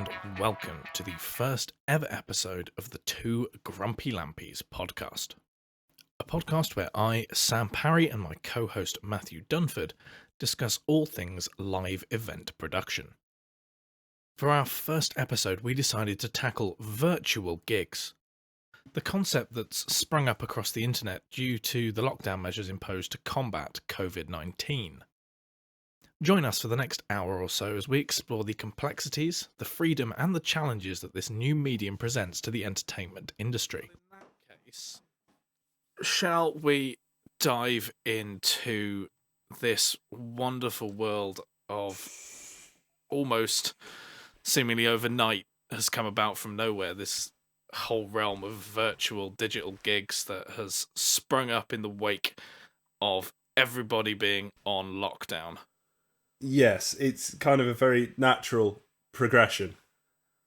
and welcome to the first ever episode of the Two Grumpy Lampies podcast. A podcast where I, Sam Parry, and my co-host Matthew Dunford discuss all things live event production. For our first episode, we decided to tackle virtual gigs, the concept that's sprung up across the internet due to the lockdown measures imposed to combat COVID-19. Join us for the next hour or so as we explore the complexities, the freedom, and the challenges that this new medium presents to the entertainment industry. In that case, shall we dive into this wonderful world of almost seemingly overnight has come about from nowhere, this whole realm of virtual digital gigs that has sprung up in the wake of everybody being on lockdown? Yes, it's kind of a very natural progression,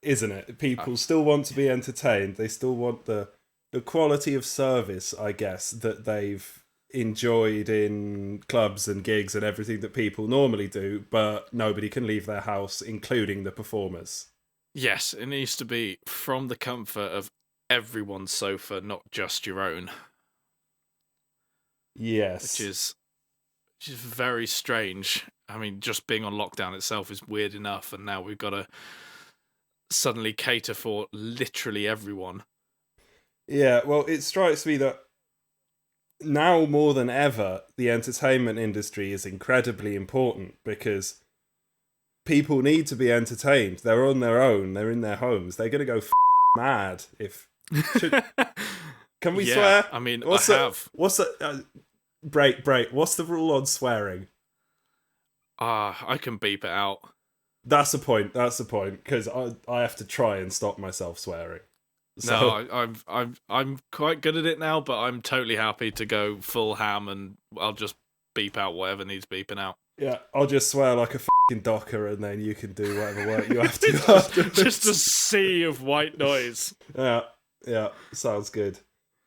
isn't it? People still want to be entertained. They still want the quality of service, I guess, that they've enjoyed in clubs and gigs and everything that people normally do, but nobody can leave their house, including the performers. Yes, it needs to be from the comfort of everyone's sofa, not just your own. Yes. Which is very strange. I mean, just being on lockdown itself is weird enough, and now we've got to suddenly cater for literally everyone. Yeah, well, it strikes me that now more than ever, the entertainment industry is incredibly important because people need to be entertained. They're on their own. They're in their homes. They're going to go mad if... Can we swear? I mean, What's What's break. What's the rule on swearing? I can beep it out. That's the point, because I have to try and stop myself swearing. So, no, I'm quite good at it now, but I'm totally happy to go full ham and I'll just beep out whatever needs beeping out. Yeah, I'll just swear like a fucking docker and then you can do whatever work you have to afterwards. Just a sea of white noise. Yeah, sounds good.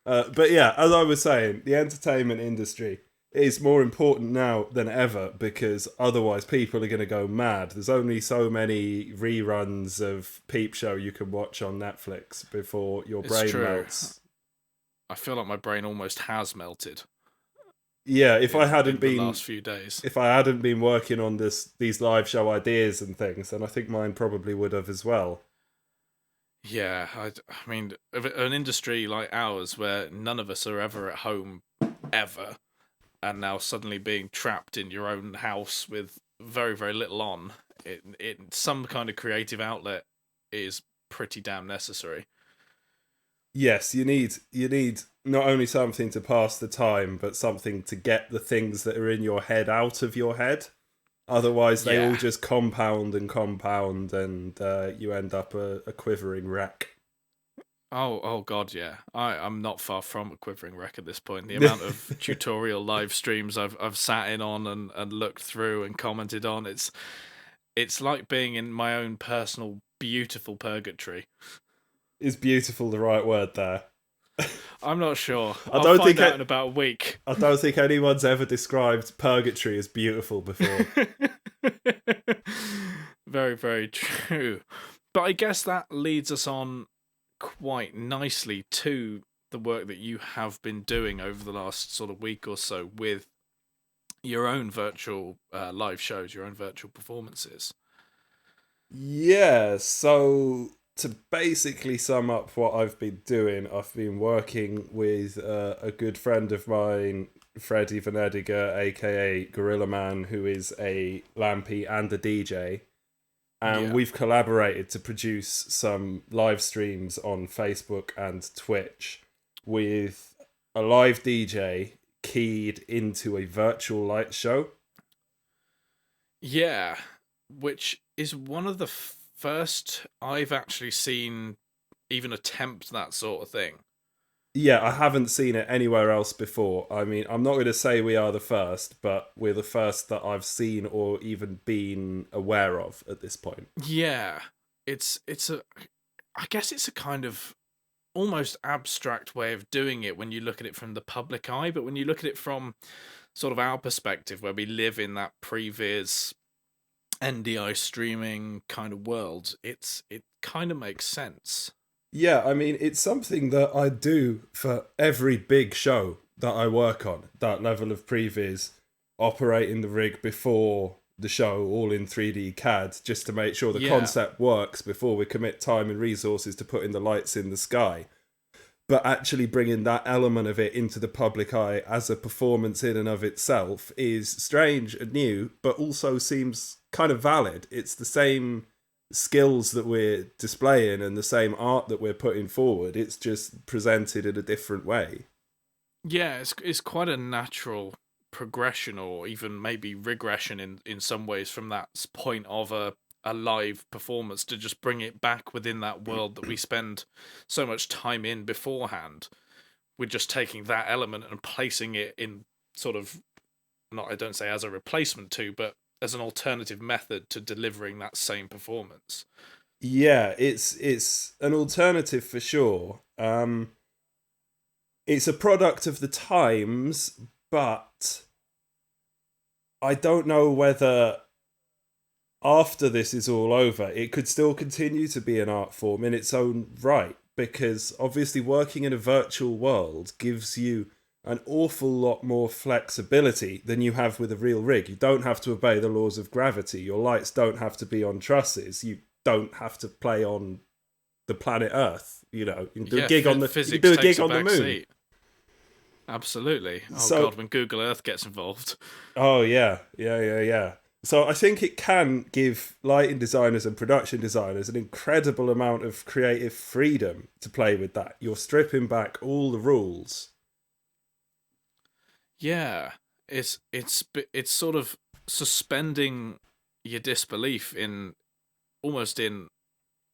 But yeah, as I was saying, the entertainment industry is more important now than ever because otherwise people are going to go mad. There's only so many reruns of Peep Show you can watch on Netflix before your brain melts. I feel like my brain almost has melted. Yeah, if I hadn't been the last few days, if I hadn't been working on these live show ideas and things, then I think mine probably would have as well. Yeah, I mean, an industry like ours where none of us are ever at home, ever, and now suddenly being trapped in your own house with very, very little on, it some kind of creative outlet is pretty damn necessary. Yes, you need not only something to pass the time, but something to get the things that are in your head out of your head. Otherwise, they all just compound, and you end up a quivering wreck. Oh God, yeah. I'm not far from a quivering wreck at this point. The amount of tutorial live streams I've sat in on and looked through and commented on, it's like being in my own personal beautiful purgatory. Is beautiful the right word there? I'm not sure. I'll find out in about a week. I don't think anyone's ever described purgatory as beautiful before. Very, very true. But I guess that leads us on quite nicely to the work that you have been doing over the last sort of week or so with your own virtual live shows, your own virtual performances. Yeah, so to basically sum up what I've been doing, I've been working with a good friend of mine, Freddie Venediger, aka Gorilla Man, who is a Lampy and a DJ. And we've collaborated to produce some live streams on Facebook and Twitch with a live DJ keyed into a virtual light show. Yeah, which is one of the first I've actually seen even attempt that sort of thing. Yeah, I haven't seen it anywhere else before. I mean, I'm not going to say we are the first, but we're the first that I've seen or even been aware of at this point. Yeah, I guess it's a kind of almost abstract way of doing it when you look at it from the public eye, but when you look at it from sort of our perspective, where we live in that previous NDI streaming kind of world, it kind of makes sense. Yeah, I mean, it's something that I do for every big show that I work on. That level of previs, operating the rig before the show, all in 3D CAD, just to make sure the Yeah. concept works before we commit time and resources to putting the lights in the sky. But actually bringing that element of it into the public eye as a performance in and of itself is strange and new, but also seems kind of valid. It's the same skills that we're displaying and the same art that we're putting forward. It's just presented in a different way. Yeah, it's quite a natural progression, or even maybe regression in some ways, from that point of a live performance to just bring it back within that world that we spend so much time in beforehand. We're just taking that element and placing it in sort of, not, I don't say as a replacement to, but as an alternative method to delivering that same performance. Yeah, it's an alternative for sure. It's a product of the times, but I don't know whether after this is all over, it could still continue to be an art form in its own right, because obviously working in a virtual world gives you an awful lot more flexibility than you have with a real rig. You don't have to obey the laws of gravity. Your lights don't have to be on trusses. You don't have to play on the planet Earth. You know, you can do a gig on the you can do a gig on the moon. Seat. Absolutely. Oh So, God, when Google Earth gets involved. Oh yeah. So I think it can give lighting designers and production designers an incredible amount of creative freedom to play with that. You're stripping back all the rules. Yeah, it's sort of suspending your disbelief in almost in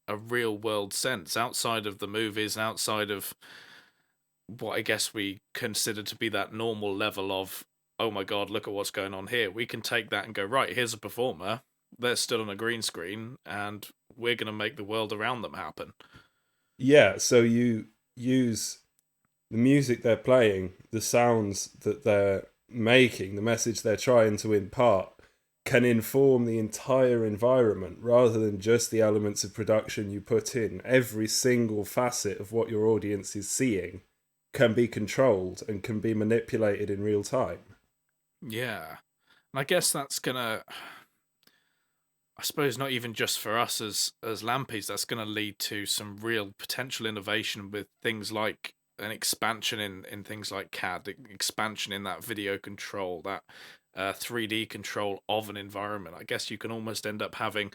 a real world sense, outside of the movies and outside of what I guess we consider to be that normal level of, oh my God, look at what's going on here. We can take that and go, right, here's a performer. They're stood on a green screen and we're going to make the world around them happen. Yeah, so you use the music they're playing, the sounds that they're making, the message they're trying to impart can inform the entire environment rather than just the elements of production you put in. Every single facet of what your audience is seeing can be controlled and can be manipulated in real time. Yeah. And I guess that's going to, I suppose, not even just for us as Lampies, that's going to lead to some real potential innovation with things like an expansion in things like CAD, expansion in that video control, that 3D control of an environment. I guess you can almost end up having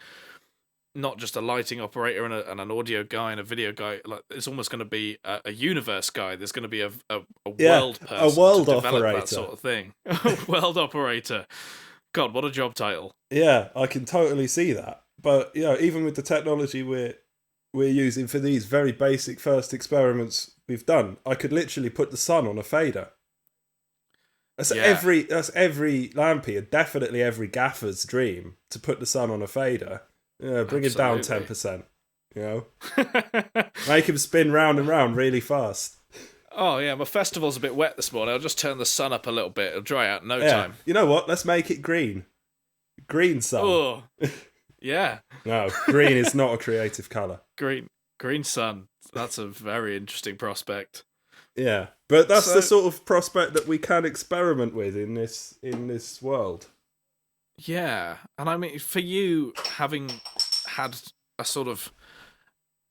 not just a lighting operator and an audio guy and a video guy. Like, it's almost going to be a universe guy. There's going to be a world person, a world to develop operator. that sort of thing. A world operator. God, what a job title. Yeah, I can totally see that. But you know, even with the technology we're using for these very basic first experiments we've done, I could literally put the sun on a fader. That's every lampy and definitely every gaffer's dream, to put the sun on a fader. Yeah, bring it down 10%. You know, make him spin round and round really fast. Oh yeah, my festival's a bit wet this morning. I'll just turn the sun up a little bit. It'll dry out in no time. You know what? Let's make it green. Green sun. Oh, yeah. No, green is not a creative colour. Green sun. That's a very interesting prospect. Yeah, but that's the sort of prospect that we can experiment with in this world. Yeah, and I mean, for you, having had a sort of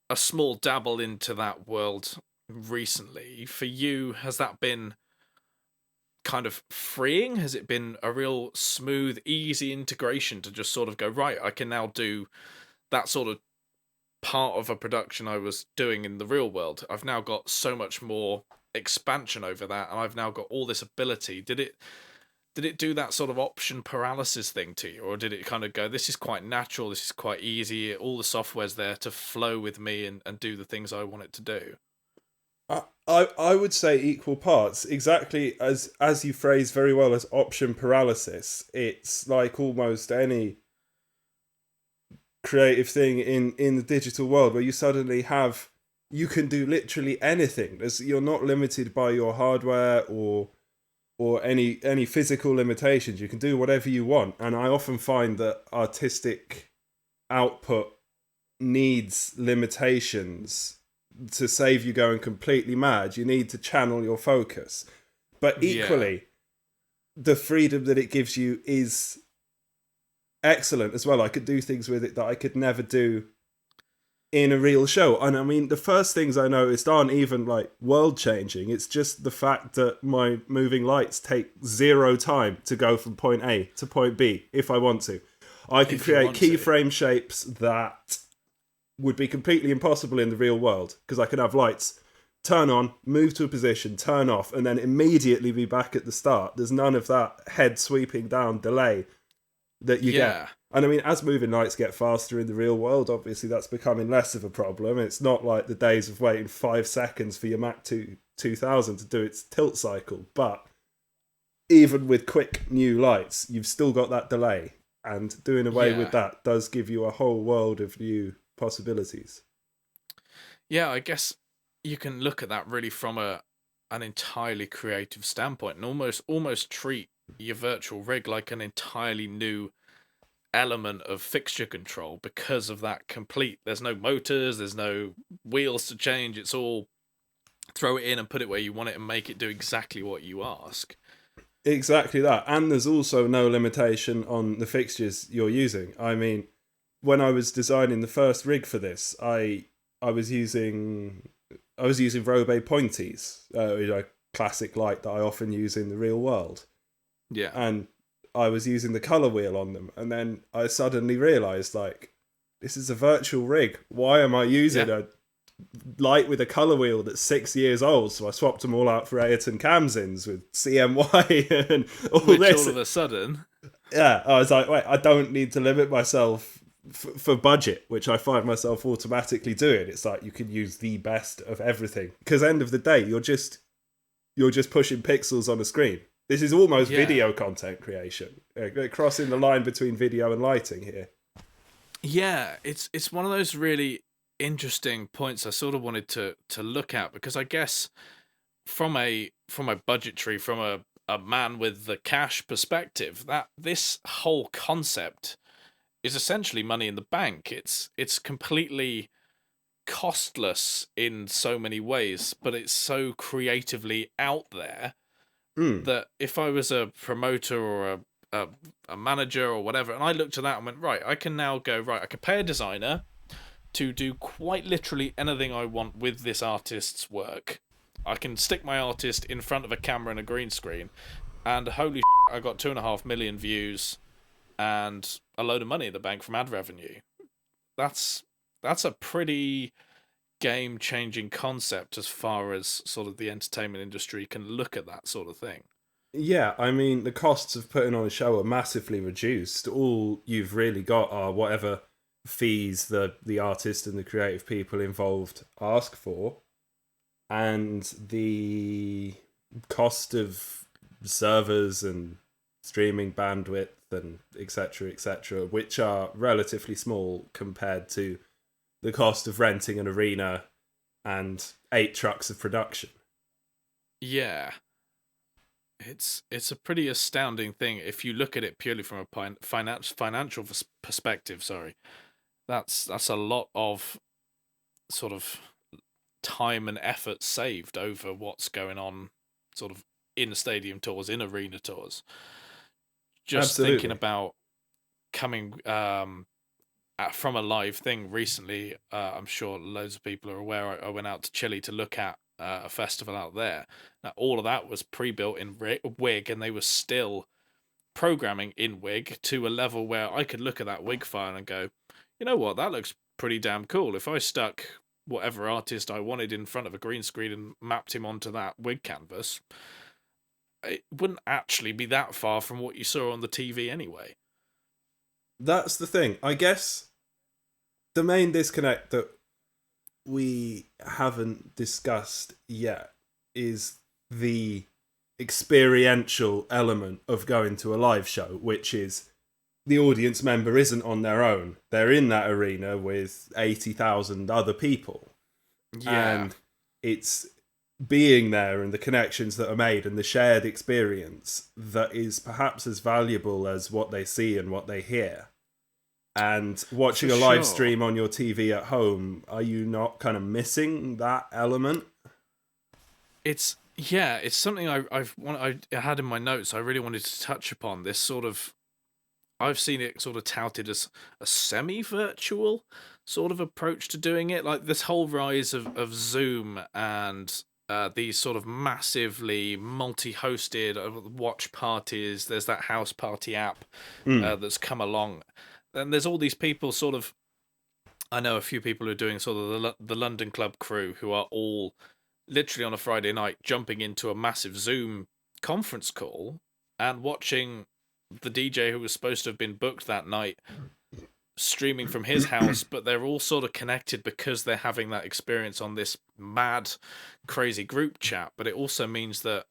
a small dabble into that world recently, for you, has that been kind of freeing? Has it been a real smooth, easy integration to just sort of go, right, I can now do that sort of part of a production I was doing in the real world? I've now got so much more expansion over that, and I've now got all this ability. Did it do that sort of option paralysis thing to you, or did it kind of go, this is quite natural, this is quite easy, all the software's there to flow with me and do the things I want it to do? I would say equal parts, exactly as you phrase very well as option paralysis. It's like almost any creative thing in the digital world where you suddenly you can do literally anything. You're not limited by your hardware or or any physical limitations. You can do whatever you want, and I often find that artistic output needs limitations to save you going completely mad. You need to channel your focus, but equally, the freedom that it gives you is excellent as well. I could do things with it that I could never do in a real show. And I mean, the first things I noticed aren't even like world changing. It's just the fact that my moving lights take 0 time to go from point A to point B if I want to. I could create keyframe shapes that would be completely impossible in the real world, because I could have lights turn on, move to a position, turn off, and then immediately be back at the start. There's none of that head sweeping down delay that you get. And I mean, as moving lights get faster in the real world, obviously that's becoming less of a problem. It's not like the days of waiting 5 seconds for your Mac 2000 to do its tilt cycle. But even with quick new lights, you've still got that delay. And doing away with that does give you a whole world of new possibilities. Yeah, I guess you can look at that really from an entirely creative standpoint, and almost treat your virtual rig like an entirely new element of fixture control, because of that there's no motors, there's no wheels to change. It's all throw it in and put it where you want it and make it do exactly what you ask. Exactly that. And there's also no limitation on the fixtures you're using. I mean, when I was designing the first rig for this, I was using Robe pointies, a classic light that I often use in the real world. Yeah. And I was using the color wheel on them, and then I suddenly realized, like, this is a virtual rig. Why am I using a light with a color wheel that's 6 years old? So I swapped them all out for Ayrton Camzins with CMY and all this. All of a sudden, I was like, wait, I don't need to limit myself for budget, which I find myself automatically doing. It's like you can use the best of everything, because end of the day, you're just pushing pixels on a screen. This is almost video content creation, crossing the line between video and lighting here. Yeah, it's one of those really interesting points I sort of wanted to look at, because I guess from a budgetary, from a man with the cash perspective, that this whole concept is essentially money in the bank. It's completely costless in so many ways, but it's so creatively out there that if I was a promoter or a manager or whatever, and I looked at that and went, right, I can now go, right, I can pay a designer to do quite literally anything I want with this artist's work. I can stick my artist in front of a camera and a green screen, and holy shit, I got 2.5 million views and a load of money in the bank from ad revenue. That's a pretty game-changing concept as far as sort of the entertainment industry can look at that sort of thing. Yeah, I mean, the costs of putting on a show are massively reduced. All you've really got are whatever fees the artist and the creative people involved ask for, and the cost of servers and streaming bandwidth and etc., which are relatively small compared to the cost of renting an arena and 8 trucks of production. Yeah. It's a pretty astounding thing if you look at it purely from a financial perspective. Sorry, that's a lot of sort of time and effort saved over what's going on, sort of in stadium tours, in arena tours. Just Absolutely. thinking about coming from a live thing recently, I'm sure loads of people are aware. I went out to Chile to look at a festival out there. Now, all of that was pre-built in Wig, and they were still programming in Wig to a level where I could look at that Wig file and go, you know what, that looks pretty damn cool. If I stuck whatever artist I wanted in front of a green screen and mapped him onto that Wig canvas, it wouldn't actually be that far from what you saw on the TV anyway. That's the thing. I guess the main disconnect that we haven't discussed yet is the experiential element of going to a live show, which is the audience member isn't on their own. They're in that arena with 80,000 other people. Yeah. And it's being there and the connections that are made and the shared experience that is perhaps as valuable as what they see and what they hear. And watching For a live sure. stream on your TV at home, are you not kind of missing that element? It's something I had in my notes. I really wanted to touch upon this sort of. I've seen it sort of touted as a semi-virtual sort of approach to doing it, like this whole rise of Zoom and these sort of massively multi-hosted watch parties. There's that house party app Mm. that's come along, and there's all these people sort of. I know a few people who are doing sort of the London Club crew who are all literally on a Friday night jumping into a massive Zoom conference call and watching the DJ who was supposed to have been booked that night streaming from his house, but they're all sort of connected because they're having that experience on this mad, crazy group chat. But it also means that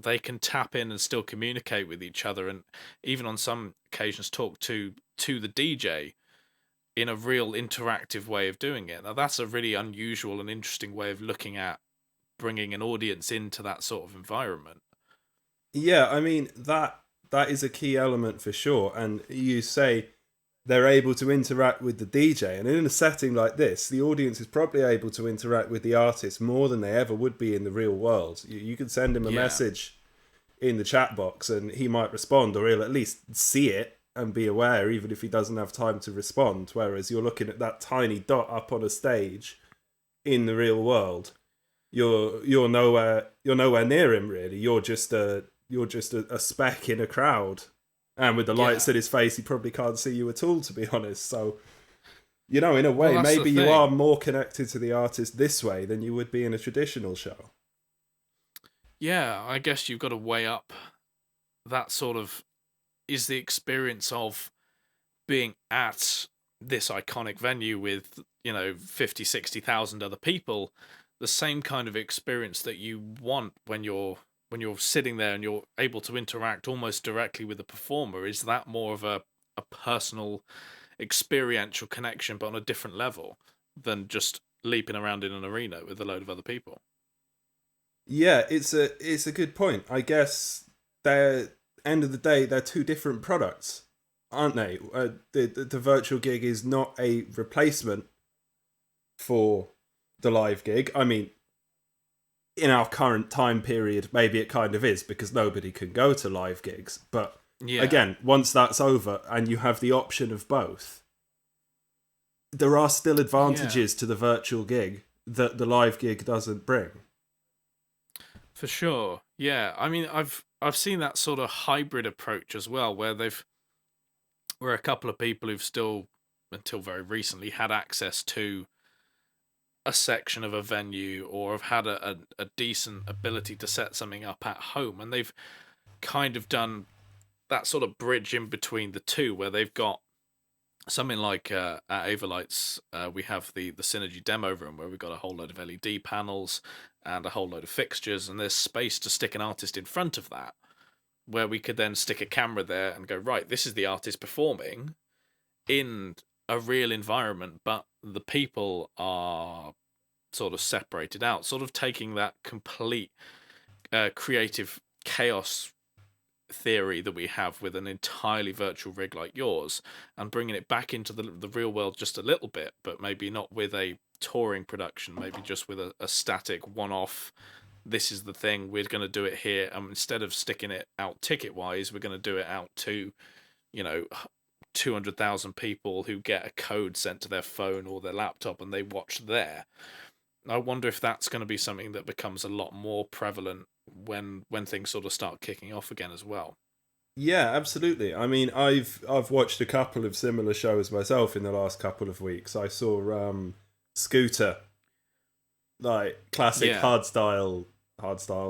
they can tap in and still communicate with each other, and even on some occasions talk to the DJ in a real interactive way of doing it. Now that's a really unusual and interesting way of looking at bringing an audience into that sort of environment. Yeah, I mean that is a key element for sure. And you say they're able to interact with the DJ, and in a setting like this, the audience is probably able to interact with the artist more than they ever would be in the real world. You could send him a Yeah. message in the chat box, and he might respond, or he'll at least see it and be aware, even if he doesn't have time to respond. Whereas you're looking at that tiny dot up on a stage in the real world, you're nowhere near him really. You're just a speck in a crowd, and with the lights Yeah. at his face, he probably can't see you at all, to be honest. So, in a Well, way, that's the maybe you are thing. more connected to the artist this way than you would be in a traditional show. Yeah, I guess you've got to weigh up that sort of is the experience of being at this iconic venue with, 50, 60,000 other people, the same kind of experience that you want when you're sitting there and you're able to interact almost directly with the performer. Is that more of a personal experiential connection but on a different level than just leaping around in an arena with a load of other people? Yeah, it's a good point. I guess they're end of the day they're two different products, aren't they? The virtual gig is not a replacement for the live gig. I mean, in our current time period, maybe it kind of is because nobody can go to live gigs. But Yeah. again, once that's over and you have the option of both, there are still Yeah. advantages to the virtual gig that the live gig doesn't bring. For sure. Yeah. I mean, I've seen that sort of hybrid approach as well, where a couple of people who've still until very recently had access to a section of a venue or have had a decent ability to set something up at home, and they've kind of done that sort of bridge in between the two where they've got something like at Avalites, we have the Synergy demo room where we've got a whole load of LED panels and a whole load of fixtures, and there's space to stick an artist in front of that, where we could then stick a camera there and go, right, this is the artist performing in a real environment, but the people are sort of separated out, sort of taking that complete creative chaos theory that we have with an entirely virtual rig like yours and bringing it back into the real world just a little bit, but maybe not with a touring production, maybe just with a static one-off. This is the thing, we're going to do it here, and instead of sticking it out ticket wise, we're going to do it out to, you know 200,000 people who get a code sent to their phone or their laptop and they watch there. I wonder if that's going to be something that becomes a lot more prevalent when things sort of start kicking off again as well. Yeah, absolutely. I mean, I've watched a couple of similar shows myself in the last couple of weeks. I saw Scooter, like classic Yeah. hard style.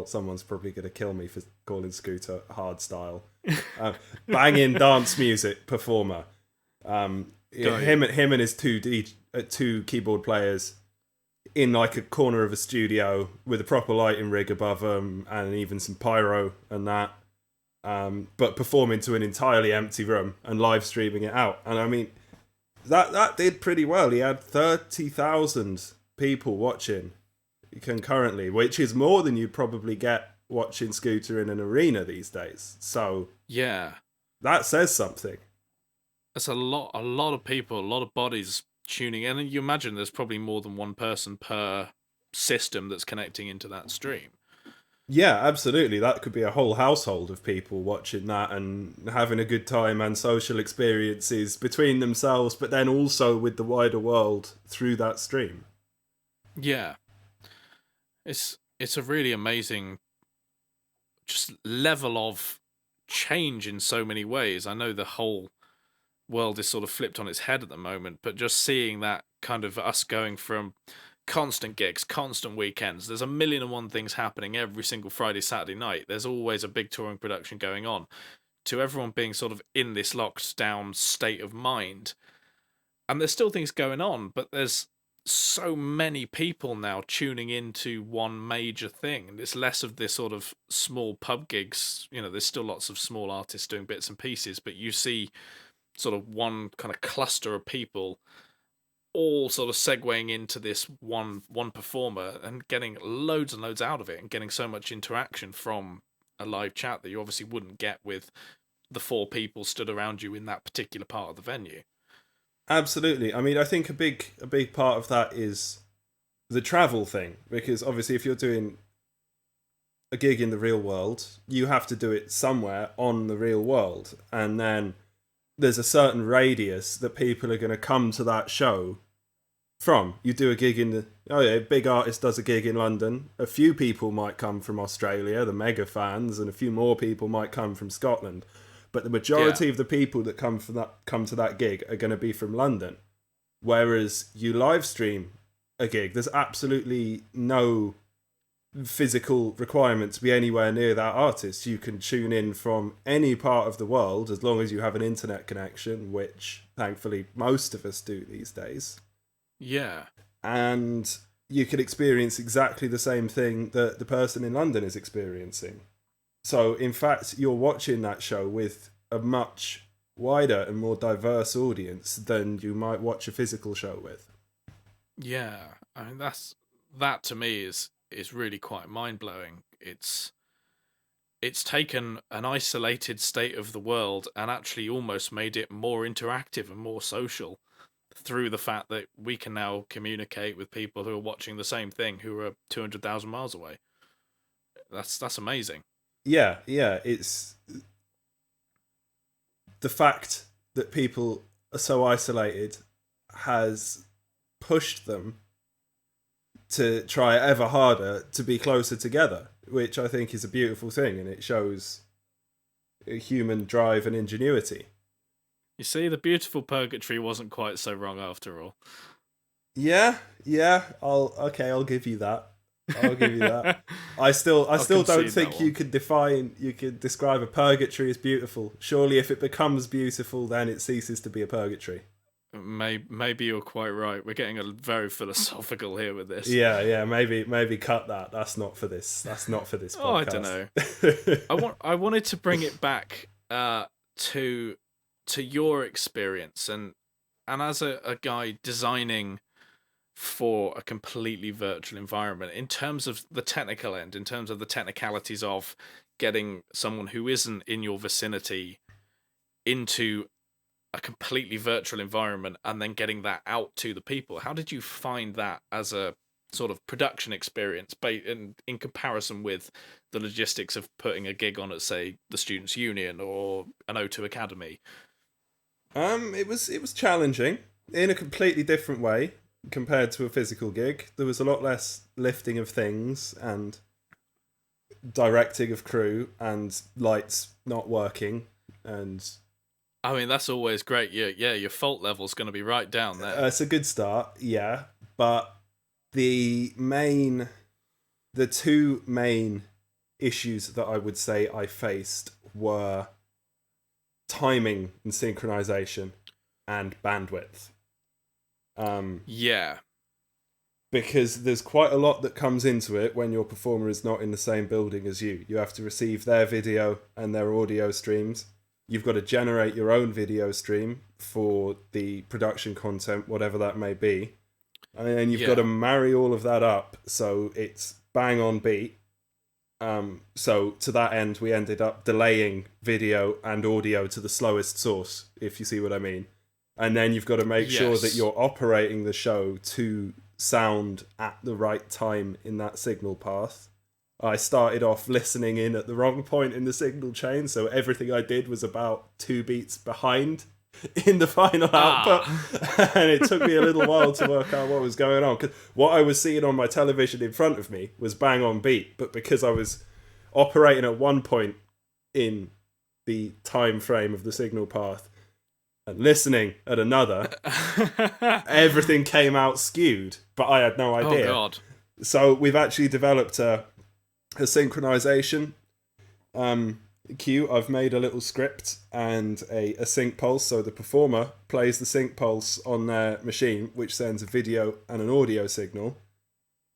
Someone's probably gonna kill me for calling Scooter hard style. Banging dance music performer. Yeah, Got you. him and his two keyboard players in like a corner of a studio with a proper lighting rig above them and even some pyro and that. But performing to an entirely empty room and live streaming it out. And I mean, that did pretty well. He had 30,000 people watching concurrently, which is more than you probably get watching Scooter in an arena these days. So Yeah. that says something. That's a lot of people, a lot of bodies tuning in. And you imagine there's probably more than one person per system that's connecting into that stream. Yeah, absolutely. That could be a whole household of people watching that and having a good time and social experiences between themselves, but then also with the wider world through that stream. Yeah. It's a really amazing just level of change in so many ways. I know the whole world is sort of flipped on its head at the moment, but just seeing that kind of us going from constant gigs, constant weekends, there's a million and one things happening every single Friday, Saturday night. There's always a big touring production going on, to everyone being sort of in this locked down state of mind. And there's still things going on, but there's so many people now tuning into one major thing. And it's less of this sort of small pub gigs. You know, there's still lots of small artists doing bits and pieces, but you see sort of one kind of cluster of people all sort of segueing into this one performer and getting loads and loads out of it and getting so much interaction from a live chat that you obviously wouldn't get with the 4 people stood around you in that particular part of the venue. Absolutely. I mean, I think a big part of that is the travel thing, because obviously if you're doing a gig in the real world, you have to do it somewhere on the real world, and then there's a certain radius that people are going to come to that show from. You do a gig in a big artist does a gig in London. A few people might come from Australia, the mega fans, and a few more people might come from Scotland. But the majority of the people that come to that gig are going to be from London. Whereas you live stream a gig, there's absolutely no physical requirement to be anywhere near that artist. You can tune in from any part of the world as long as you have an internet connection, which thankfully most of us do these days. Yeah. And you can experience exactly the same thing that the person in London is experiencing. So in fact, you're watching that show with a much wider and more diverse audience than you might watch a physical show with. Yeah. I mean, that to me is really quite mind-blowing. It's taken an isolated state of the world and actually almost made it more interactive and more social through the fact that we can now communicate with people who are watching the same thing who are 200,000 miles away. That's amazing. Yeah, it's the fact that people are so isolated has pushed them to try ever harder to be closer together, which I think is a beautiful thing, and it shows a human drive and ingenuity. You see, the beautiful purgatory wasn't quite so wrong after all. Yeah, I'll give you that. I'll give you that. I still don't think you could describe a purgatory as beautiful. Surely if it becomes beautiful, then it ceases to be a purgatory. Maybe you're quite right. We're getting a very philosophical here with this. Yeah. Maybe cut that. That's not for this podcast. Oh, I don't know. I wanted to bring it back to your experience and as a guy designing for a completely virtual environment, in terms of the technical end, in terms of the technicalities of getting someone who isn't in your vicinity into a completely virtual environment and then getting that out to the people. How did you find that as a sort of production experience in comparison with the logistics of putting a gig on at, say, the Students' Union or an O2 Academy? It was challenging in a completely different way compared to a physical gig. There was a lot less lifting of things and directing of crew and lights not working, and I mean, that's always great. Yeah, your fault level's going to be right down there. It's a good start, yeah. But the two main issues that I would say I faced were timing and synchronization and bandwidth. Yeah. Because there's quite a lot that comes into it when your performer is not in the same building as you. You have to receive their video and their audio streams. You've got to generate your own video stream for the production content, whatever that may be. And then you've got Yeah. to marry all of that up so it's bang on beat. So to that end, we ended up delaying video and audio to the slowest source, if you see what I mean. And then you've got to make sure that Yes. you're operating the show to sound at the right time in that signal path. I started off listening in at the wrong point in the signal chain, so everything I did was about 2 beats behind in the final output. And it took me a little while to work out what was going on, because what I was seeing on my television in front of me was bang on beat, but because I was operating at one point in the time frame of the signal path and listening at another, everything came out skewed, but I had no Oh idea. God. So we've actually developed a synchronization cue. I've made a little script and a sync pulse, so the performer plays the sync pulse on their machine, which sends a video and an audio signal,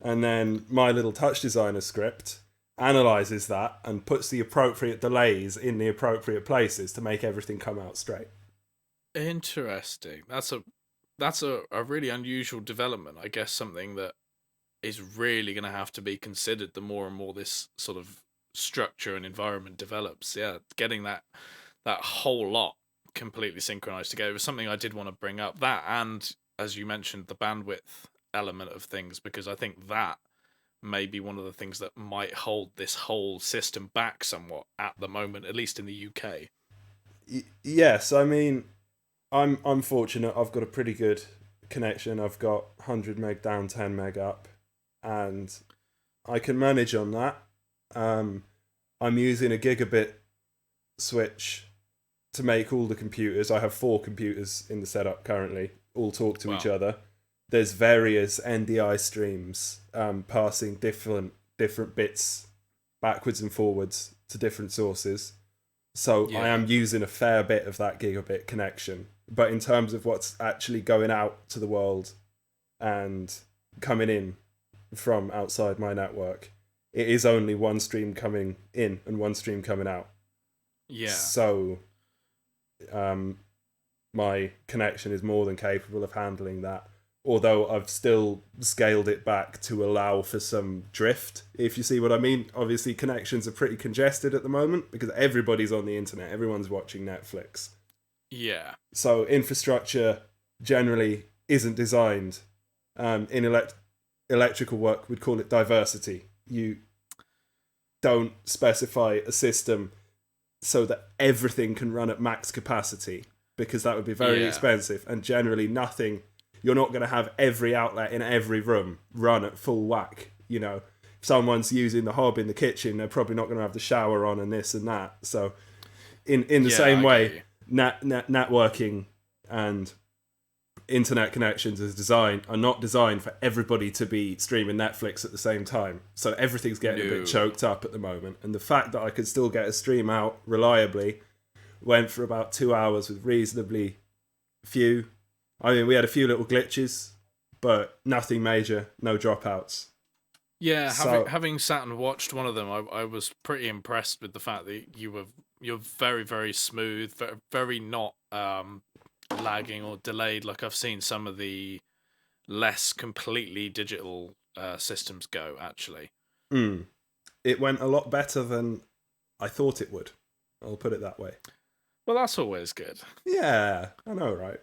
and then my little touch designer script analyzes that and puts the appropriate delays in the appropriate places to make everything come out straight. Interesting. That's a really unusual development. I guess something that is really going to have to be considered the more and more this sort of structure and environment develops. Yeah, getting that whole lot completely synchronized together was something I did want to bring up. That, and as you mentioned, the bandwidth element of things, because I think that may be one of the things that might hold this whole system back somewhat at the moment, at least in the UK. Yes, I mean, I'm fortunate. I've got a pretty good connection. I've got 100 meg down, 10 meg up, and I can manage on that. I'm using a gigabit switch to make all the computers. I have 4 computers in the setup currently, all talk to each other. There's various NDI streams passing different bits backwards and forwards to different sources. So I am using a fair bit of that gigabit connection. But in terms of what's actually going out to the world and coming in from outside my network, it is only one stream coming in and one stream coming out. Yeah. So my connection is more than capable of handling that. Although I've still scaled it back to allow for some drift, if you see what I mean. Obviously, connections are pretty congested at the moment because everybody's on the internet. Everyone's watching Netflix. Yeah. So infrastructure generally isn't designed. In electrical work, we'd call it diversity. You don't specify a system so that everything can run at max capacity, because that would be very expensive, and generally nothing... You're not going to have every outlet in every room run at full whack. You know, if someone's using the hob in the kitchen, they're probably not going to have the shower on and this and that. So in the same way, networking and internet connections are not designed for everybody to be streaming Netflix at the same time. So everything's getting a bit choked up at the moment. And the fact that I could still get a stream out reliably went for about 2 hours with reasonably few... I mean, we had a few little glitches, but nothing major, no dropouts. Yeah, having sat and watched one of them, I was pretty impressed with the fact that you're very, very smooth, very not lagging or delayed like I've seen some of the less completely digital systems go, actually. It went a lot better than I thought it would. I'll put it that way. Well, that's always good. Yeah, I know, right?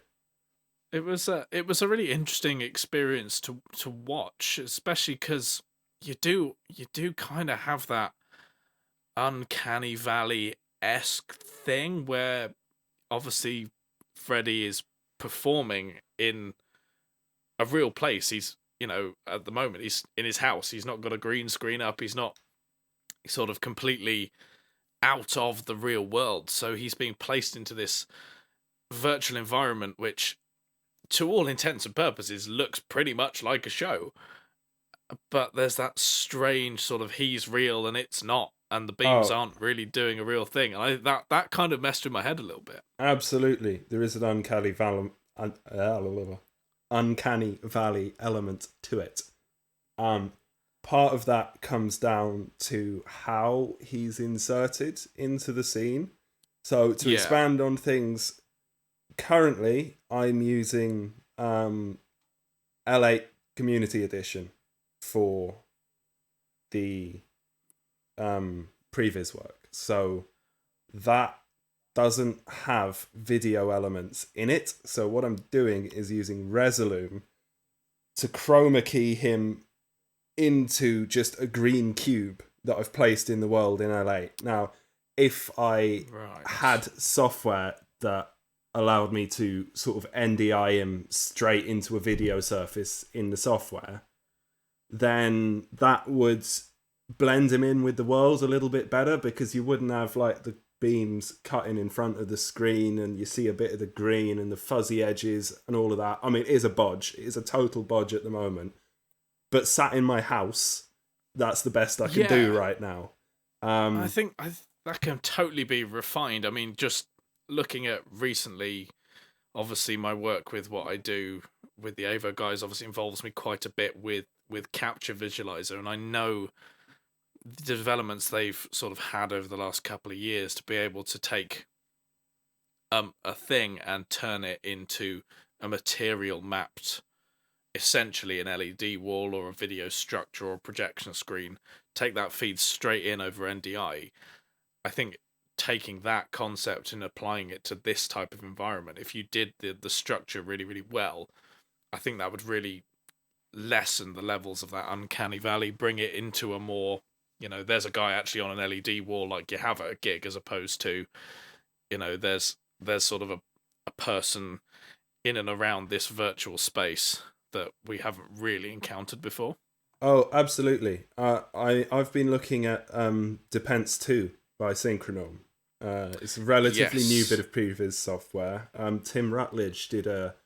It was a really interesting experience to watch, especially because you do kind of have that uncanny valley-esque thing where obviously Freddy is performing in a real place. He's, at the moment he's in his house. He's not got a green screen up. He's not sort of completely out of the real world. So he's being placed into this virtual environment, which to all intents and purposes looks pretty much like a show, but there's that strange sort of he's real and it's not, and the beams aren't really doing a real thing, and that kind of messed with my head a little bit. Absolutely, there is an uncanny valley element to it. Part of that comes down to how he's inserted into the scene. So to expand on things, currently I'm using L8 community edition for the previs work. So that doesn't have video elements in it. So what I'm doing is using Resolume to chroma key him into just a green cube that I've placed in the world in LA. Now, if I had software that allowed me to sort of NDI him straight into a video surface in the software, then that would blend him in with the world a little bit better, because you wouldn't have like the beams cutting in front of the screen and you see a bit of the green and the fuzzy edges and all of that. I mean, it is a bodge. It is a total bodge at the moment. But sat in my house, that's the best I can do right now. I think that can totally be refined. I mean, just looking at recently, obviously my work with what I do with the Avo guys obviously involves me quite a bit with Capture Visualizer, and I know the developments they've sort of had over the last couple of years to be able to take a thing and turn it into a material mapped, essentially an LED wall or a video structure or a projection screen, take that feed straight in over NDI. I think taking that concept and applying it to this type of environment, if you did the structure really, really well, I think that would really lessen the levels of that uncanny valley, bring it into a more, there's a guy actually on an LED wall like you have at a gig, as opposed to, there's sort of a person in and around this virtual space that we haven't really encountered before. Oh, absolutely. I've been looking at Depends 2 by Synchronome. It's a relatively new bit of previs software. Tim Rutledge did a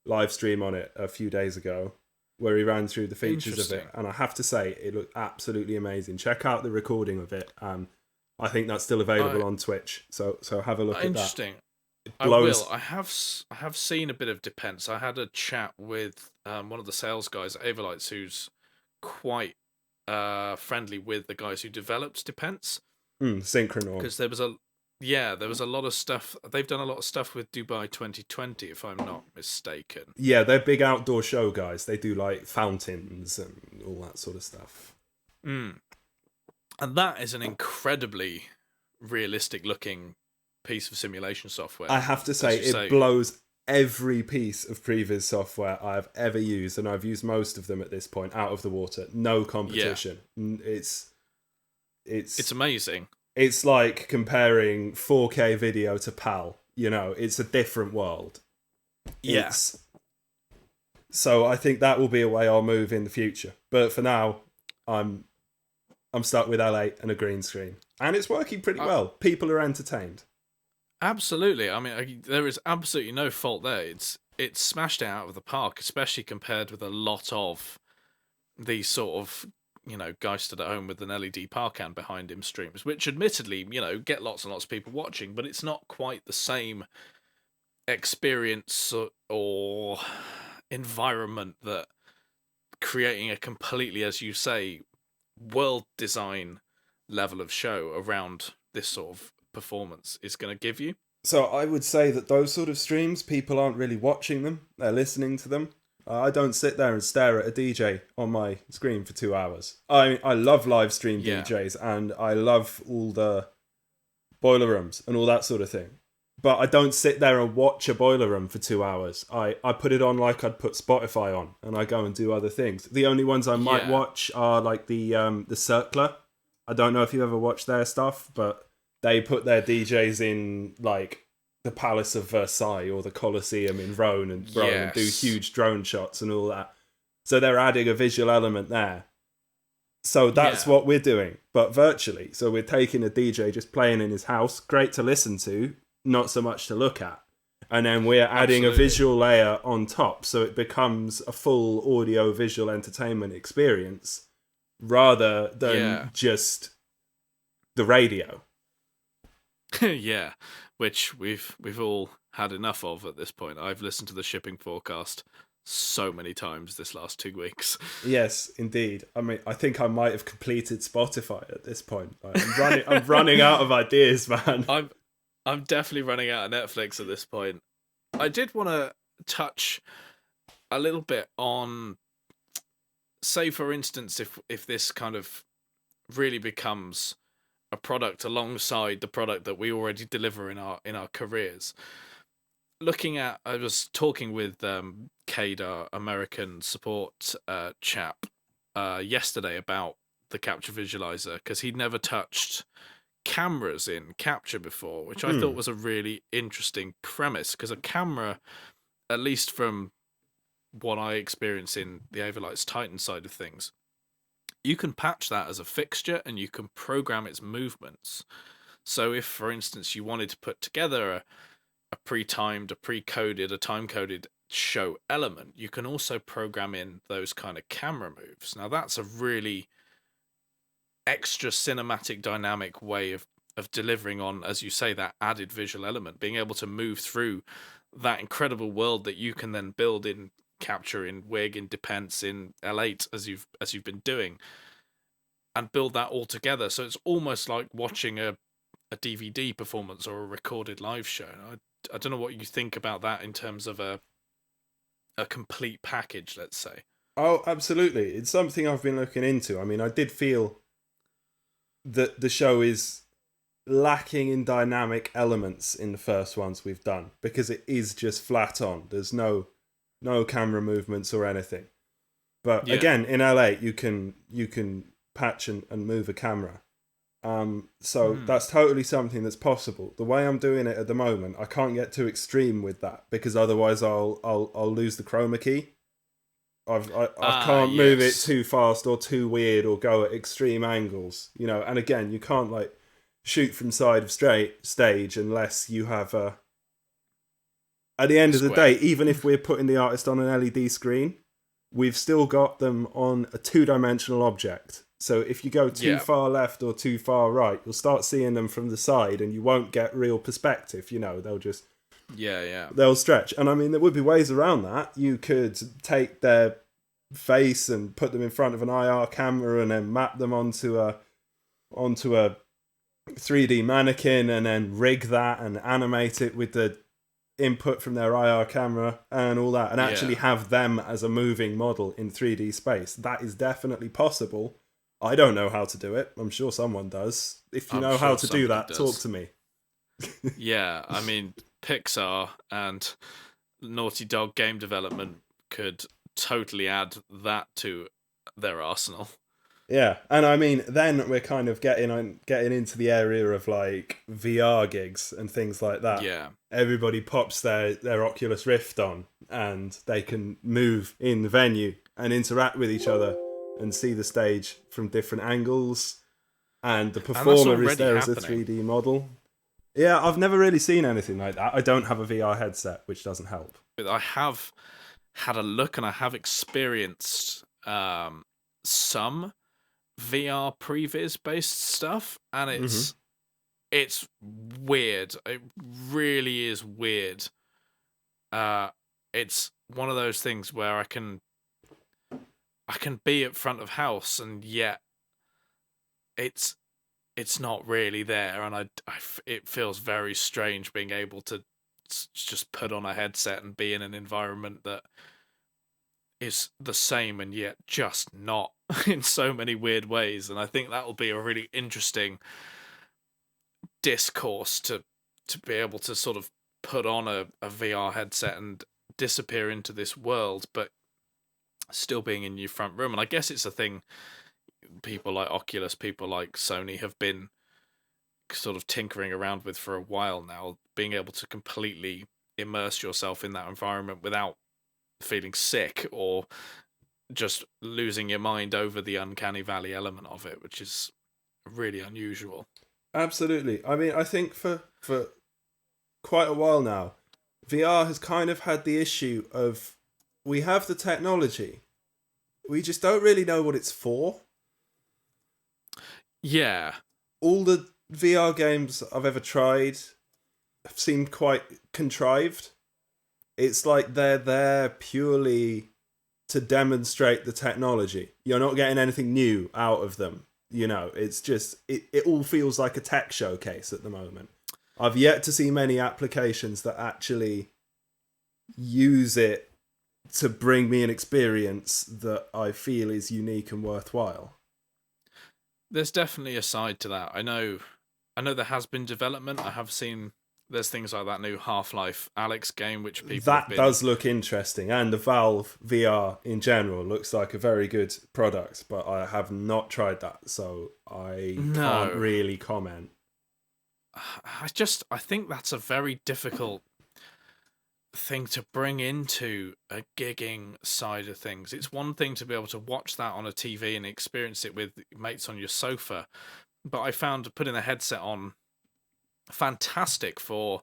live stream on it a few days ago where he ran through the features of it, and I have to say it looked absolutely amazing. Check out the recording of it. I think that's still available on Twitch, so have a look at that. Interesting. I will. I have seen a bit of Depends. I had a chat with one of the sales guys at Avolites who's quite friendly with the guys who developed Depends. Synchronome. Because there was a lot of stuff. They've done a lot of stuff with Dubai 2020, if I'm not mistaken. Yeah, they're big outdoor show guys. They do like fountains and all that sort of stuff. And that is an incredibly realistic looking piece of simulation software. I have to say, it blows every piece of previs software I've ever used, and I've used most of them at this point, out of the water. No competition. Yeah. It's amazing. It's like comparing 4K video to PAL. It's a different world. Yes. So I think that will be a way I'll move in the future. But for now, I'm stuck with L8 and a green screen, and it's working pretty well. People are entertained. Absolutely. I mean, there is absolutely no fault there. It's smashed it out of the park, especially compared with a lot of these sort of, guys stood at home with an LED power can behind him streams, which admittedly, get lots and lots of people watching, but it's not quite the same experience or environment that creating a completely, as you say, world design level of show around this sort of performance is going to give you. So I would say that those sort of streams, people aren't really watching them, they're listening to them. I don't sit there and stare at a DJ on my screen for 2 hours. I love live stream DJs, and I love all the boiler rooms and all that sort of thing. But I don't sit there and watch a boiler room for 2 hours. I put it on like I'd put Spotify on, and I go and do other things. The only ones I might watch are like the Circler. I don't know if you ever watched their stuff, but they put their DJs in like the Palace of Versailles or the Colosseum in Rome and do huge drone shots and all that. So they're adding a visual element there. So that's what we're doing, but virtually. So we're taking a DJ just playing in his house, great to listen to, not so much to look at. And then we're adding a visual layer on top, so it becomes a full audio visual entertainment experience rather than just the radio. Yeah, which we've all had enough of at this point. I've listened to the shipping forecast so many times this last 2 weeks. Yes, indeed. I mean, I think I might have completed Spotify at this point. I'm running out of ideas, man. I'm definitely running out of Netflix at this point. I did want to touch a little bit on say for instance, if this kind of really becomes a product alongside the product that we already deliver in our careers. I was talking with Cade, our American support chap, yesterday about the capture visualizer, because he'd never touched cameras in capture before, which I thought was a really interesting premise, because a camera, at least from what I experience in the Overlight's Titan side of things, you can patch that as a fixture and you can program its movements. So if, for instance, you wanted to put together a pre-timed, a pre-coded, a time-coded show element, you can also program in those kind of camera moves. Now that's a really extra cinematic dynamic way of delivering on, as you say, that added visual element, being able to move through that incredible world that you can then build in capture, in wig, in Depends, in L8, as you've been doing, and build that all together. So it's almost like watching a DVD performance or a recorded live show. I don't know what you think about that in terms of a complete package, let's say. Oh, absolutely. It's something I've been looking into. I mean, I did feel that the show is lacking in dynamic elements in the first ones we've done, because it is just flat on. There's no camera movements or anything. But again, in L8 you can patch and move a camera. So that's totally something that's possible. The way I'm doing it at the moment, I can't get too extreme with that, because otherwise I'll lose the chroma key. I can't move it too fast or too weird or go at extreme angles, you know. And again, you can't like shoot from side of stage unless you have a. At the end of the day, even if we're putting the artist on an LED screen, we've still got them on a two-dimensional object. So if you go too far left or too far right, you'll start seeing them from the side and you won't get real perspective. You know, they'll just... they'll stretch. And I mean, there would be ways around that. You could take their face and put them in front of an IR camera and then map them onto a 3D mannequin and then rig that and animate it with the input from their IR camera and all that, and actually have them as a moving model in 3D space. That is definitely possible. I don't know how to do it. I'm sure someone does. If you know how to do that, talk to me. Yeah, I mean, Pixar and Naughty Dog game development could totally add that to their arsenal. Yeah, and I mean, then we're kind of getting into the area of like VR gigs and things like that. Yeah. Everybody pops their Oculus Rift on and they can move in the venue and interact with each other and see the stage from different angles. And the performer is there as a 3D model. Yeah, I've never really seen anything like that. I don't have a VR headset, which doesn't help. I have had a look and I have experienced some VR previs based stuff, and it's weird. It really is weird. It's one of those things where I can be at front of house and yet it's not really there, and it feels very strange being able to just put on a headset and be in an environment that is the same and yet just not in so many weird ways. And I think that will be a really interesting discourse to be able to sort of put on a VR headset and disappear into this world, but still being in your front room. And I guess it's a thing people like Oculus, people like Sony have been sort of tinkering around with for a while now, being able to completely immerse yourself in that environment without feeling sick or just losing your mind over the uncanny valley element of it, which is really unusual. Absolutely. I mean, I think for quite a while now, VR has kind of had the issue of, we have the technology, we just don't really know what it's for. Yeah. All the VR games I've ever tried have seemed quite contrived. It's like they're there purely to demonstrate the technology. You're not getting anything new out of them. You know, it's just, it all feels like a tech showcase at the moment. I've yet to see many applications that actually use it to bring me an experience that I feel is unique and worthwhile. There's definitely a side to that. I know there has been development. I have seen there's things like that new Half-Life Alyx game, which people have That been... does look interesting, and the Valve VR in general looks like a very good product, but I have not tried that, so I can't really comment. I think that's a very difficult thing to bring into a gigging side of things. It's one thing to be able to watch that on a TV and experience it with mates on your sofa, but I found putting a headset on fantastic for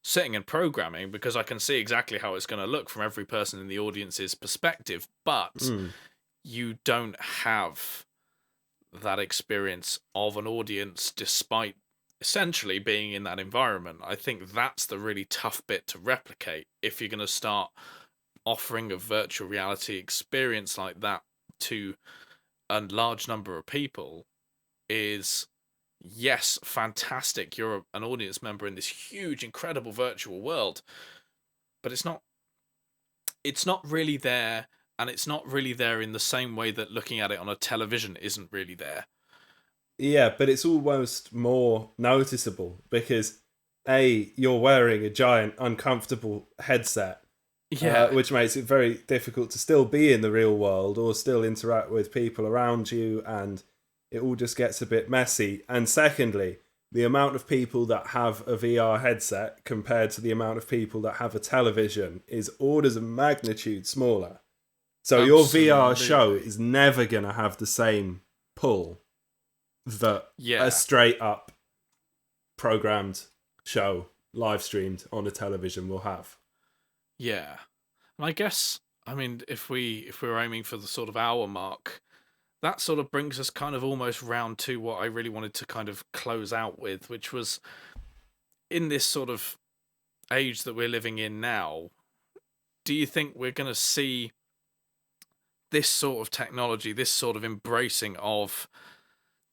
sitting and programming, because I can see exactly how it's going to look from every person in the audience's perspective, but you don't have that experience of an audience despite essentially being in that environment. I think that's the really tough bit to replicate if you're going to start offering a virtual reality experience like that to a large number of people. Is, yes, fantastic, you're an audience member in this huge, incredible virtual world, but it's not really there, and it's not really there in the same way that looking at it on a television isn't really there. Yeah, but it's almost more noticeable because you're wearing a giant uncomfortable headset, which makes it very difficult to still be in the real world or still interact with people around you, and it all just gets a bit messy. And secondly, the amount of people that have a VR headset compared to the amount of people that have a television is orders of magnitude smaller. So Absolutely. your VR show is never going to have the same pull that a straight up programmed show live streamed on a television will have. Yeah. And I guess, I mean, if we're aiming for the sort of hour mark, that sort of brings us kind of almost round to what I really wanted to kind of close out with, which was, in this sort of age that we're living in now, do you think we're going to see this sort of technology, this sort of embracing of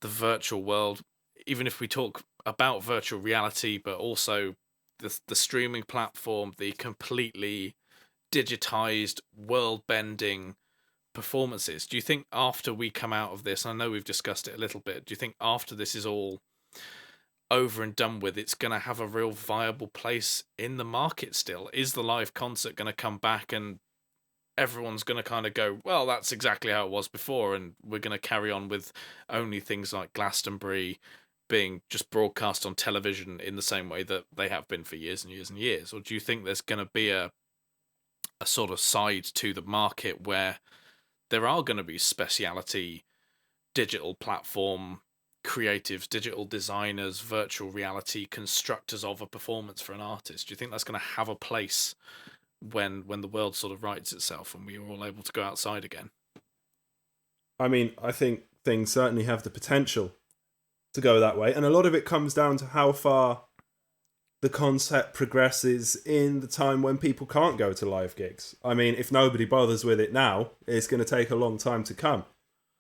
the virtual world, even if we talk about virtual reality, but also the streaming platform, the completely digitized, world-bending performances? Do you think after we come out of this, I know we've discussed it a little bit, do you think after this is all over and done with, it's going to have a real viable place in the market still? Is the live concert going to come back and everyone's going to kind of go, well, that's exactly how it was before, and we're going to carry on with only things like Glastonbury being just broadcast on television in the same way that they have been for years and years and years? Or do you think there's going to be a sort of side to the market where there are going to be speciality digital platform creatives, digital designers, virtual reality constructors of a performance for an artist? Do you think that's going to have a place when the world sort of rights itself and we are all able to go outside again? I mean, I think things certainly have the potential to go that way, and a lot of it comes down to how far the concept progresses in the time when people can't go to live gigs. I mean, if nobody bothers with it now, it's going to take a long time to come.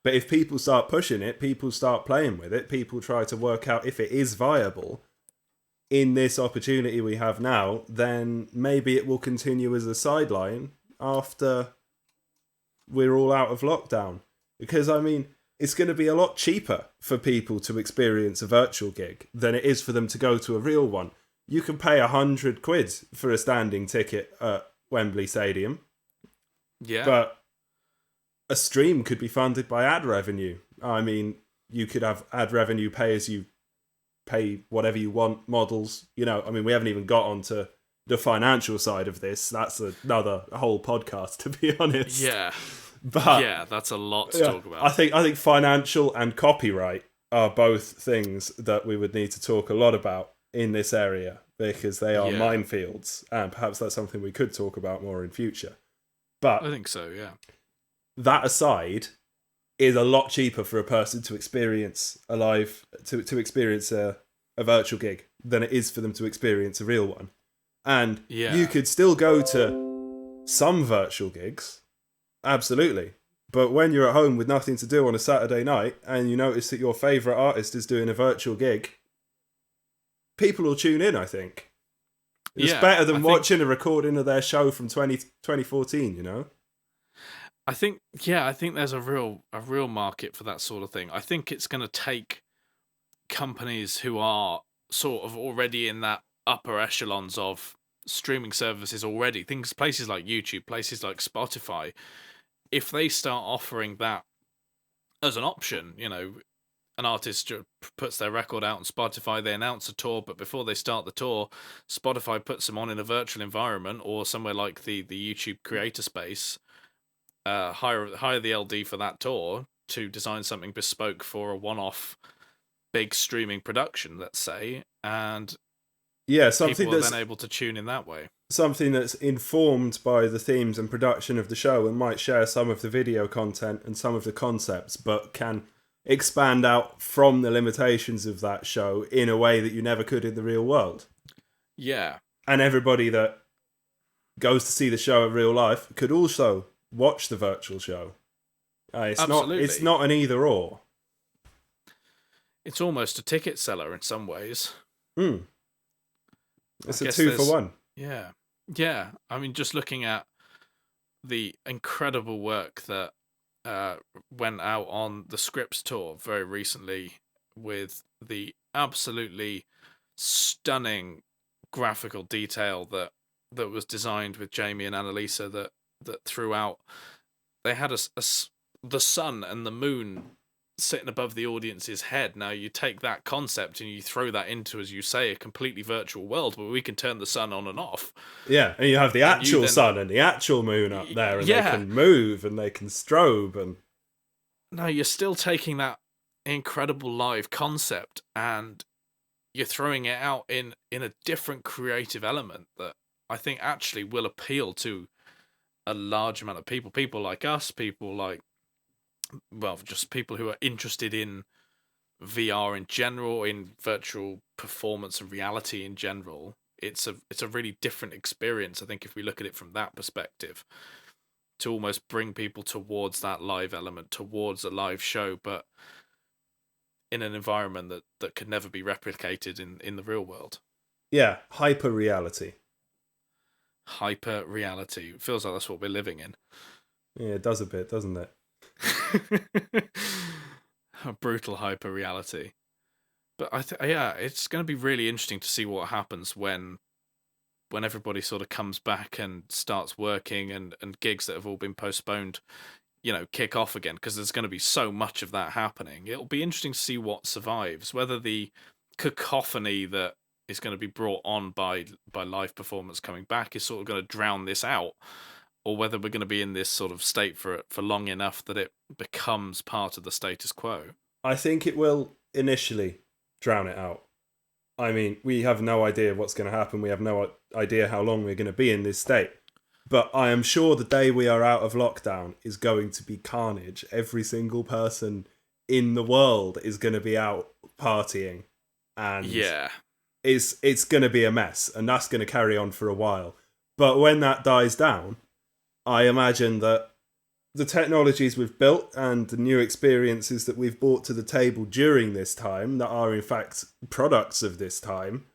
But if people start pushing it, people start playing with it, people try to work out if it is viable in this opportunity we have now, then maybe it will continue as a sideline after we're all out of lockdown. Because, I mean, it's going to be a lot cheaper for people to experience a virtual gig than it is for them to go to a real one. You can pay £100 for a standing ticket at Wembley Stadium. Yeah. But a stream could be funded by ad revenue. I mean, you could have ad revenue pay as you pay whatever you want models. You know, I mean, we haven't even got onto the financial side of this. That's another whole podcast, to be honest. Yeah. But yeah, that's a lot to talk about. I think financial and copyright are both things that we would need to talk a lot about in this area, because they are minefields, and perhaps that's something we could talk about more in future. But I think so, yeah. That aside, is a lot cheaper for a person to experience a live, to experience a virtual gig than it is for them to experience a real one. And you could still go to some virtual gigs, absolutely. But when you're at home with nothing to do on a Saturday night and you notice that your favourite artist is doing a virtual gig, people will tune in, I think. It's better than watching a recording of their show from 2014, you know? I think there's a real market for that sort of thing. I think it's going to take companies who are sort of already in that upper echelons of streaming services already, places like YouTube, places like Spotify, if they start offering that as an option, an artist puts their record out on Spotify, they announce a tour, but before they start the tour, Spotify puts them on in a virtual environment or somewhere like the YouTube creator space, hire the LD for that tour to design something bespoke for a one-off big streaming production, let's say, and Yeah, something people are that's then able to tune in that way. something that's informed by the themes and production of the show and might share some of the video content and some of the concepts, but can expand out from the limitations of that show in a way that you never could in the real world. Yeah. And everybody that goes to see the show in real life could also watch the virtual show. Absolutely. It's not an either or. It's almost a ticket seller in some ways. It's a 2-for-1. Yeah. Yeah. I mean, just looking at the incredible work that went out on the Scripps tour very recently with the absolutely stunning graphical detail that was designed with Jamie and Annalisa that throughout they had the sun and the moon sitting above the audience's head. Now you take that concept and you throw that into, as you say, a completely virtual world where we can turn the sun on and off. Yeah, and you have the actual sun and the actual moon up there, and they can move and they can strobe. And no, you're still taking that incredible live concept and you're throwing it out in a different creative element that I think actually will appeal to a large amount of people. People like us, people like, well, just people who are interested in VR in general, in virtual performance and reality in general. It's a really different experience, I think, if we look at it from that perspective, to almost bring people towards that live element, towards a live show, but in an environment that could never be replicated in the real world. Yeah, hyper reality. Hyper reality. It feels like that's what we're living in. Yeah, it does a bit, doesn't it? A brutal hyper reality. But it's going to be really interesting to see what happens when everybody sort of comes back and starts working and gigs that have all been postponed, kick off again, because there's going to be so much of that happening. It'll be interesting to see what survives, whether the cacophony that is going to be brought on by live performance coming back is sort of going to drown this out, or whether we're going to be in this sort of state for long enough that it becomes part of the status quo. I think it will initially drown it out. I mean, we have no idea what's going to happen. We have no idea how long we're going to be in this state. But I am sure the day we are out of lockdown is going to be carnage. Every single person in the world is going to be out partying. And it's going to be a mess. And that's going to carry on for a while. But when that dies down, I imagine that the technologies we've built and the new experiences that we've brought to the table during this time, that are in fact products of this time,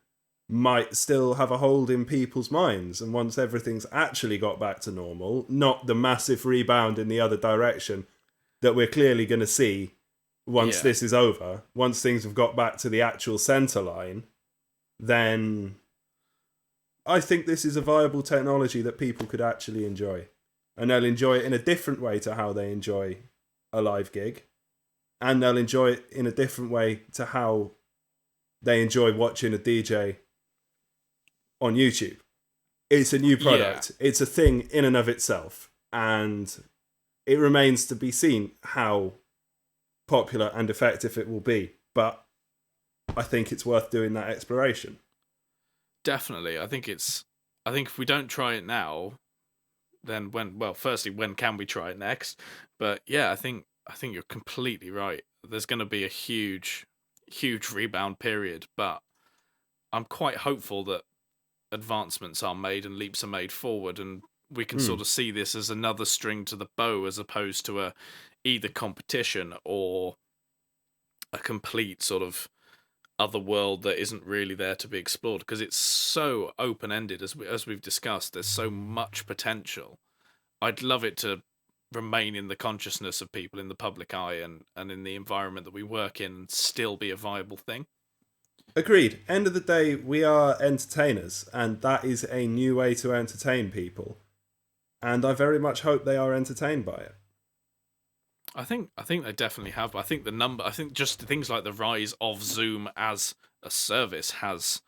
might still have a hold in people's minds. And once everything's actually got back to normal, not the massive rebound in the other direction that we're clearly going to see once this is over, once things have got back to the actual centre line, then I think this is a viable technology that people could actually enjoy. And they'll enjoy it in a different way to how they enjoy a live gig. And they'll enjoy it in a different way to how they enjoy watching a DJ on YouTube. It's a new product. Yeah. It's a thing in and of itself. And it remains to be seen how popular and effective it will be. But I think it's worth doing that exploration. Definitely. I think if we don't try it now, then firstly, when can we try it next? But yeah, I think you're completely right. There's going to be a huge rebound period, but I'm quite hopeful that advancements are made and leaps are made forward, and we can sort of see this as another string to the bow, as opposed to either competition or a complete sort of other world that isn't really there to be explored, because it's so open-ended, as we've discussed. There's so much potential. I'd love it to remain in the consciousness of people, in the public eye, and in the environment that we work in, and still be a viable thing. Agreed. End of the day, we are entertainers, and that is a new way to entertain people. And I very much hope they are entertained by it. I think they definitely have. I think just things like the rise of Zoom as a service has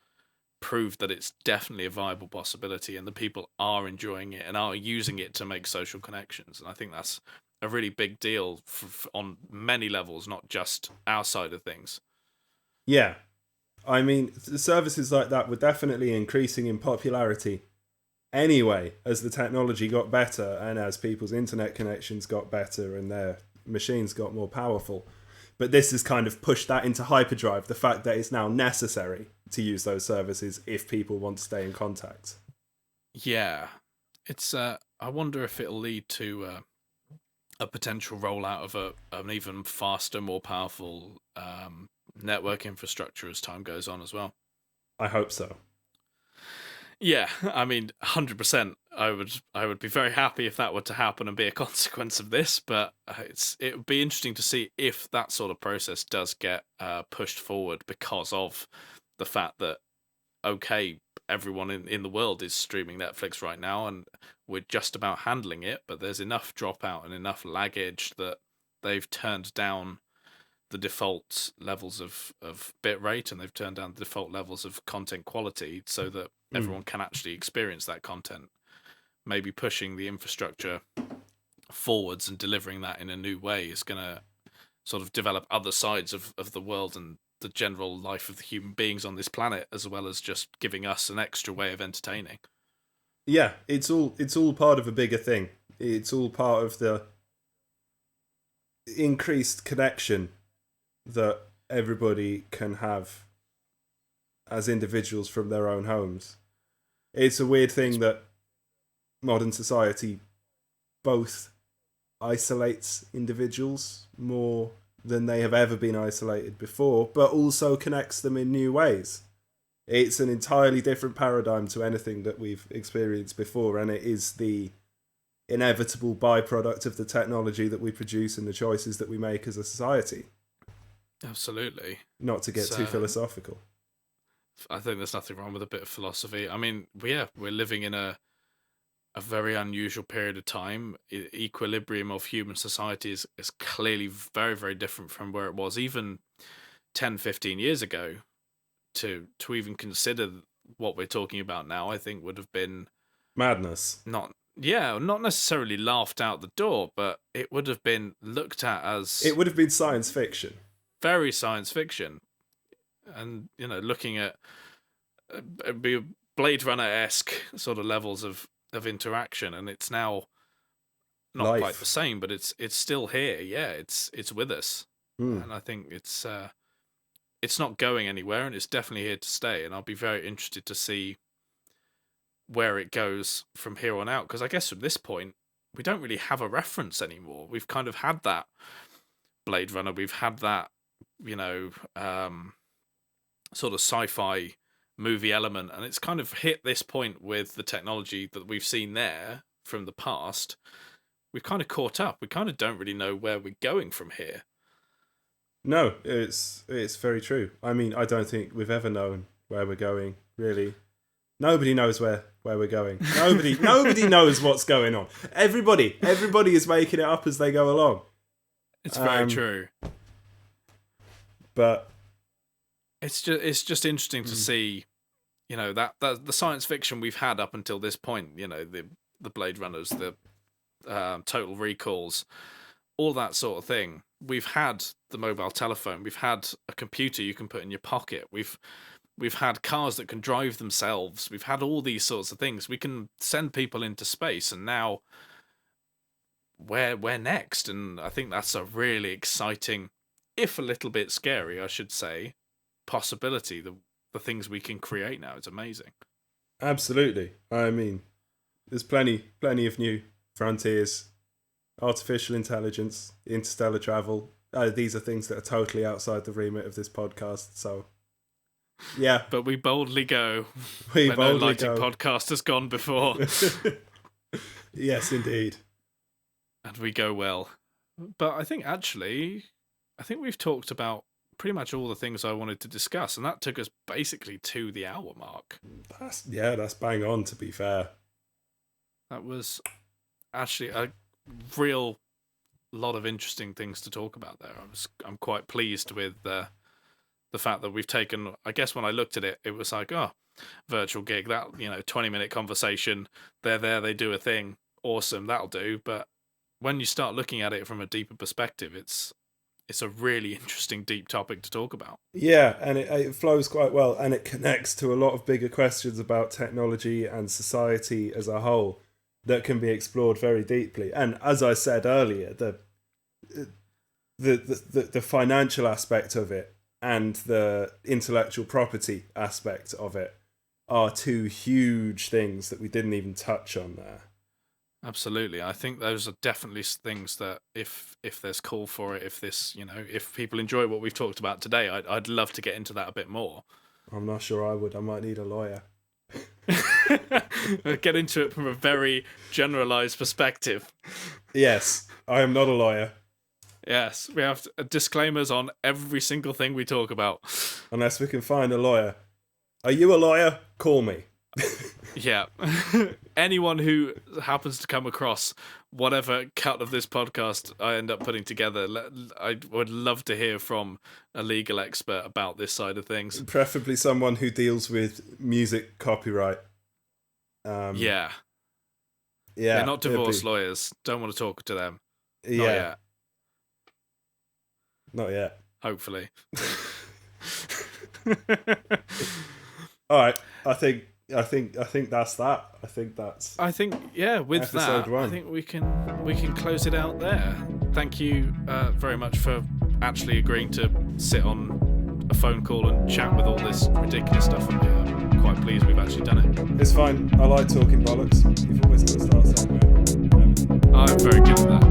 proved that it's definitely a viable possibility, and the people are enjoying it and are using it to make social connections. And I think that's a really big deal on many levels, not just our side of things. Yeah. I mean, services like that were definitely increasing in popularity anyway as the technology got better and as people's internet connections got better and their machines got more powerful. But this has kind of pushed that into hyperdrive, the fact that it's now necessary to use those services if people want to stay in contact. Yeah. It's I wonder if it'll lead to a potential rollout of an even faster, more powerful network infrastructure as time goes on as well. I hope so. Yeah, I mean, 100%. I would be very happy if that were to happen and be a consequence of this. But it would be interesting to see if that sort of process does get pushed forward because of the fact that everyone in the world is streaming Netflix right now, and we're just about handling it. But there's enough dropout and enough laggage that they've turned down the default levels of bit rate, and they've turned down the default levels of content quality so that everyone can actually experience that content. Maybe pushing the infrastructure forwards and delivering that in a new way is going to sort of develop other sides of the world and the general life of the human beings on this planet, as well as just giving us an extra way of entertaining. Yeah, it's all part of a bigger thing. It's all part of the increased connection that everybody can have as individuals from their own homes. It's a weird thing that modern society both isolates individuals more than they have ever been isolated before, but also connects them in new ways. It's an entirely different paradigm to anything that we've experienced before, and it is the inevitable byproduct of the technology that we produce and the choices that we make as a society. Absolutely. Not to get too philosophical. I think there's nothing wrong with a bit of philosophy. I mean, we're living in a very unusual period of time. Equilibrium of human society is clearly very, very different from where it was even 10, 15 years ago. To even consider what we're talking about now, I think would have been madness. Not necessarily laughed out the door, but it would have been looked at as... It would have been science fiction. Very science fiction. And, looking at be Blade Runner-esque sort of levels of interaction, and it's now not Life. Quite the same, but it's still here. Yeah, it's with us. And I think it's not going anywhere, and it's definitely here to stay. And I'll be very interested to see where it goes from here on out, because I guess from this point we don't really have a reference anymore. We've kind of had that Blade Runner, we've had that sort of sci-fi movie element, and it's kind of hit this point with the technology that we've seen there from the past. We've kind of caught up. We kind of don't really know where we're going from here. No, it's very true. I mean, I don't think we've ever known where we're going, really. Nobody knows where we're going. Nobody knows what's going on. Everybody is making it up as they go along. It's very true. But it's just interesting to see, that the science fiction we've had up until this point, the Blade Runners, the Total Recalls, all that sort of thing. We've had the mobile telephone. We've had a computer you can put in your pocket. We've had cars that can drive themselves. We've had all these sorts of things. We can send people into space, and now where next? And I think that's a really exciting, if a little bit scary, I should say, possibility. The things we can create now, it's amazing. Absolutely. I mean, there's plenty of new frontiers. Artificial intelligence, interstellar travel. These are things that are totally outside the remit of this podcast. So, yeah. But we boldly go. We where boldly no lighting go. podcast has gone before. Yes, indeed. and we go well. But I think we've talked about pretty much all the things I wanted to discuss, and that took us basically to the hour mark. That's bang on, to be fair. That was actually a real lot of interesting things to talk about there. I'm quite pleased with the fact that we've taken, I guess when I looked at it, it was like, virtual gig, that, 20-minute conversation, they're there, they do a thing, awesome, that'll do. But when you start looking at it from a deeper perspective, it's a really interesting, deep topic to talk about. Yeah, and it flows quite well, and it connects to a lot of bigger questions about technology and society as a whole that can be explored very deeply. And as I said earlier, the financial aspect of it and the intellectual property aspect of it are two huge things that we didn't even touch on there. Absolutely. I think those are definitely things that if there's call for it, if people enjoy what we've talked about today, I'd love to get into that a bit more. I'm not sure I would. I might need a lawyer. Get into it from a very generalized perspective. Yes, I am not a lawyer. Yes, we have disclaimers on every single thing we talk about. Unless we can find a lawyer. Are you a lawyer? Call me. Yeah. Anyone who happens to come across whatever cut of this podcast I end up putting together, I would love to hear from a legal expert about this side of things. Preferably someone who deals with music copyright. Yeah. They're not divorce lawyers. Don't want to talk to them. Yeah. Not yet. Hopefully. All right. I think that's that. With that, 1. I think we can close it out there. Thank you very much for actually agreeing to sit on a phone call and chat with all this ridiculous stuff. I'm quite pleased we've actually done it. It's fine. I like talking bollocks. You've always got to start somewhere. I'm very good at that.